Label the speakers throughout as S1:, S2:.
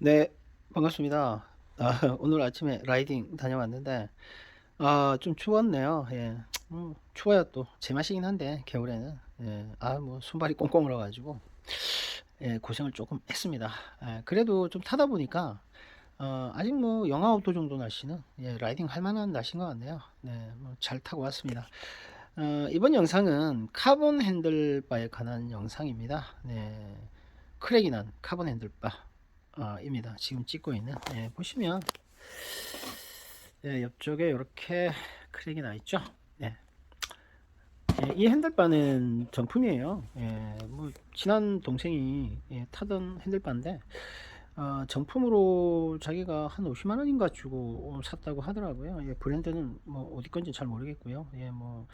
S1: 네, 반갑습니다. 오늘 아침에 라이딩 다녀왔는데, 좀 추웠네요. 예. 추워야 또 제맛이긴 한데, 겨울에는. 예. 뭐, 손발이 꽁꽁 얼어가지고, 예, 고생을 조금 했습니다. 예, 그래도 좀 타다 보니까, 아직 뭐, 영하 5도 정도 날씨는, 예, 라이딩 할 만한 날씨인 것 같네요. 네, 뭐, 잘 타고 왔습니다. 이번 영상은 카본 핸들바에 관한 영상입니다. 네, 크랙이 난 카본 핸들바. 입니다. 지금 찍고 있는. 예, 보시면 예, 옆쪽에 이렇게 크랙이 나 있죠. 예. 예, 이 핸들바는 정품이에요. 예, 뭐 친한 동생이 타던 핸들바인데 정품으로 자기가 한 50만 원인가 주고 샀다고 하더라고요. 예, 브랜드는 뭐 어디 건지 잘 모르겠고요. 예, 뭐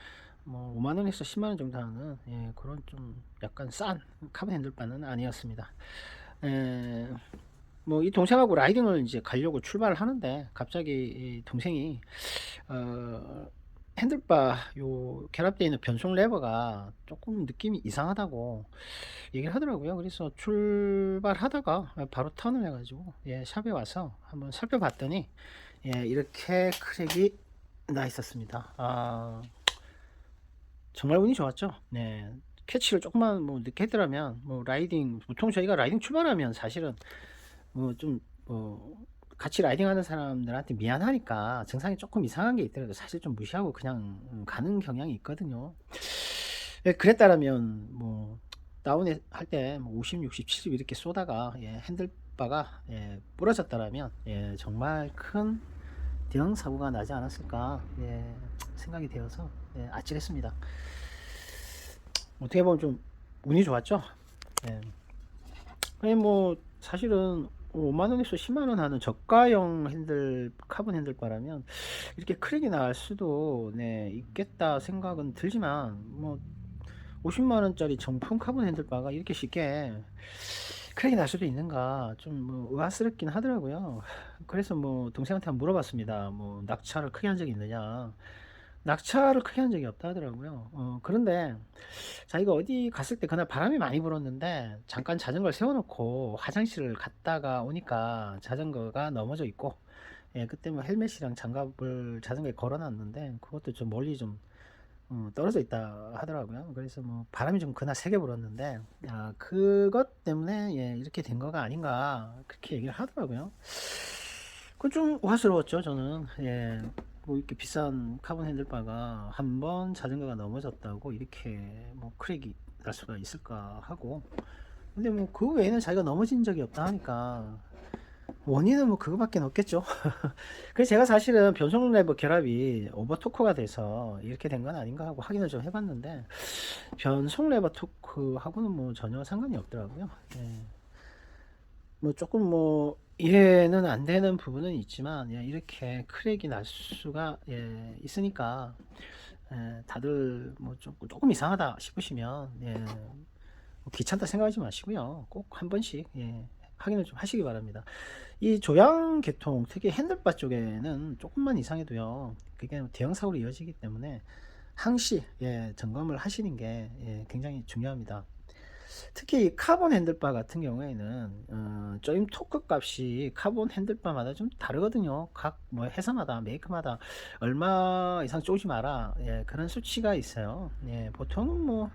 S1: 5만 원에서 10만 원 정도 하는 그런 좀 약간 싼 카본 핸들바는 아니었습니다. 예, 뭐 이 동생하고 라이딩을 이제 가려고 출발을 하는데 갑자기 이 동생이 어 핸들바 요 결합되어 있는 변속 레버가 조금 느낌이 이상하다고 얘기를 하더라고요. 그래서 출발하다가 바로 턴을 해가지고 샵에 와서 한번 살펴봤더니 이렇게 크랙이 나 있었습니다. 정말 운이 좋았죠. 네. 캐치를 조금만 뭐 늦게 했더라면 뭐 라이딩 보통 저희가 라이딩 출발하면 사실은 뭐 같이 라이딩하는 사람들한테 미안하니까 증상이 조금 이상한 게 있더라도 사실 좀 무시하고 그냥 가는 경향이 있거든요. 그랬다라면 뭐 다운에 할 때 뭐 50, 60, 70 이렇게 쏘다가 핸들바가 부러졌다라면 정말 큰 대형 사고가 나지 않았을까 생각이 되어서 아찔했습니다. 어떻게 보면 좀 운이 좋았죠. 예. 아니 뭐 사실은 5만 원에서 10만 원 하는 저가형 카본 핸들바라면 이렇게 크랙이 날 수도 있겠다 생각은 들지만 뭐 50만 원짜리 정품 카본 핸들바가 이렇게 쉽게 크랙이 날 수도 있는가 좀 뭐 의아스럽긴 하더라고요. 그래서 뭐 동생한테 한번 물어봤습니다. 뭐 낙차를 크게 한 적이 있느냐. 낙차를 크게 한 적이 없다 하더라고요. 그런데 자기가 어디 갔을 때 그날 바람이 많이 불었는데 잠깐 자전거를 세워놓고 화장실을 갔다가 오니까 자전거가 넘어져 있고 그때 뭐 헬멧이랑 장갑을 자전거에 걸어놨는데 그것도 좀 멀리 좀 떨어져 있다 하더라고요. 그래서 뭐 바람이 좀 그날 세게 불었는데 그것 때문에 이렇게 된 거가 아닌가 그렇게 얘기를 하더라고요. 그건 좀 우아스러웠죠 저는. 뭐 이렇게 비싼 카본 핸들바가 한 번 자전거가 넘어졌다고 이렇게 뭐 크랙이 날 수가 있을까 하고, 근데 뭐 그 외에는 자기가 넘어진 적이 없다 하니까 원인은 뭐 그거밖에 없겠죠. 그래서 제가 사실은 변속 레버 결합이 오버토크가 돼서 이렇게 된 건 아닌가 하고 확인을 좀 해봤는데 변속 레버 토크하고는 뭐 전혀 상관이 없더라고요. 뭐 조금 뭐 이해는 안 되는 부분은 있지만 이렇게 크랙이 날 수가 있으니까 다들 뭐 조금 이상하다 싶으시면 뭐 귀찮다 생각하지 마시고요. 꼭 한 번씩 확인을 좀 하시기 바랍니다. 이 조양 계통 특히 핸들바 쪽에는 조금만 이상해도요 그게 대형 사고로 이어지기 때문에 항시 점검을 하시는 게 굉장히 중요합니다. 특히 이 카본 핸들바 같은 경우에는 조임 토크 값이 카본 핸들바마다 좀 다르거든요. 각 뭐 회사마다 메이크마다 얼마 이상 쪼지 마라 그런 수치가 있어요. 보통은 뭐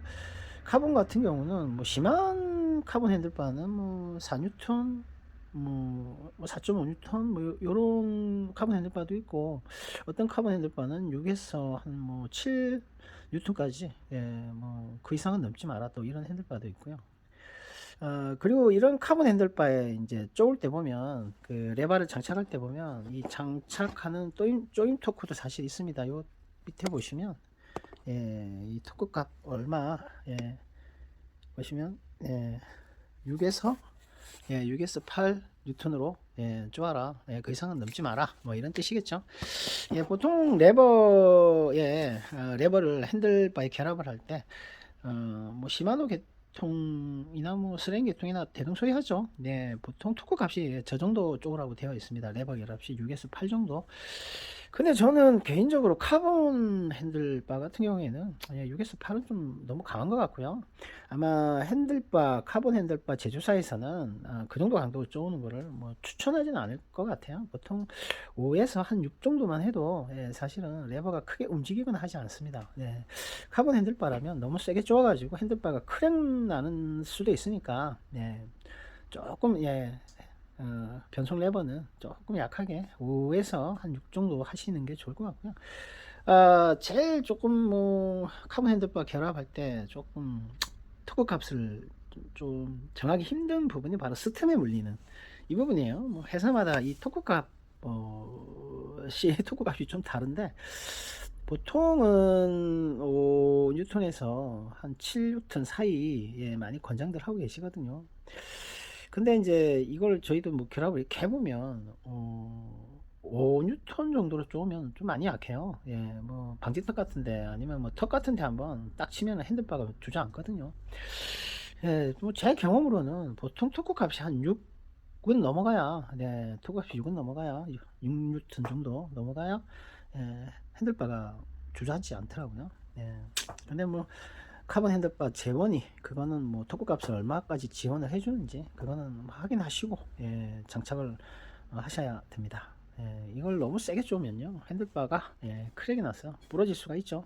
S1: 카본 같은 경우는 뭐 심한 카본 핸들바는 뭐 4뉴턴 뭐 4.5뉴턴 뭐 요런 카본 핸들바도 있고 어떤 카본 핸들바는 6에서 한 뭐 7 뉴턴까지 뭐 그 이상은 넘지 마라 또 이런 핸들바도 있고요. 그리고 이런 카본 핸들바에 이제 쪼을 때 보면 그 레바를 장착할 때 보면 이 장착하는 조임 토크도 사실 있습니다. 요 밑에 보시면 이 토크 값 얼마 보시면 6에서 6에서 8 뉴턴으로 쪼아라. 그 이상은 넘지 마라. 뭐 이런 뜻이겠죠. 보통 레버를 핸들바에 결합을 할 때 뭐 시마노 계통이나 뭐 스랭 계통이나 대동소이하죠. 네, 보통 토크 값이 저 정도 쪽으로 되어 있습니다. 레버 결합시 6에서 8 정도. 근데 저는 개인적으로 카본 핸들바 같은 경우에는 6에서 8은 좀 너무 강한 것 같고요. 아마 핸들바, 카본 핸들바 제조사에서는 그 정도 강도로 쪼는 거를 뭐 추천하지는 않을 것 같아요. 보통 5에서 한 6 정도만 해도 사실은 레버가 크게 움직이거나 하지 않습니다. 카본 핸들바라면 너무 세게 쪼아가지고 핸들바가 크랙 나는 수도 있으니까 조금 변속 레버는 조금 약하게 5에서 한 6 정도 하시는 게 좋을 것 같고요. 제일 조금 뭐 카본 핸들바 결합할 때 조금 토크 값을 좀 정하기 힘든 부분이 바로 스틈에 물리는 이 부분이에요. 뭐 회사마다 이 토크 값 시 토크 값이 좀 다른데 보통은 5N에서 한 7N 사이에 많이 권장들 하고 계시거든요. 근데 이제 이걸 저희도 뭐 결합을 이렇게 해보면 5N 정도로 쪼으면 좀 많이 약해요. 뭐 방지턱 같은데 아니면 뭐 턱 같은데 한번 딱 치면 핸들바가 주저앉거든요. 뭐 제 경험으로는 보통 토크 값이 한 6은 넘어가야, 토크 값이 6은 넘어가야 6N 정도 넘어가야 핸들바가 주저앉지 않더라고요. 근데 뭐 카본 핸들바 재원이 그거는 뭐 토크 값을 얼마까지 지원을 해주는지 그거는 확인하시고 장착을 하셔야 됩니다. 이걸 너무 세게 쪼면요 핸들바가 크랙이 나서 부러질 수가 있죠.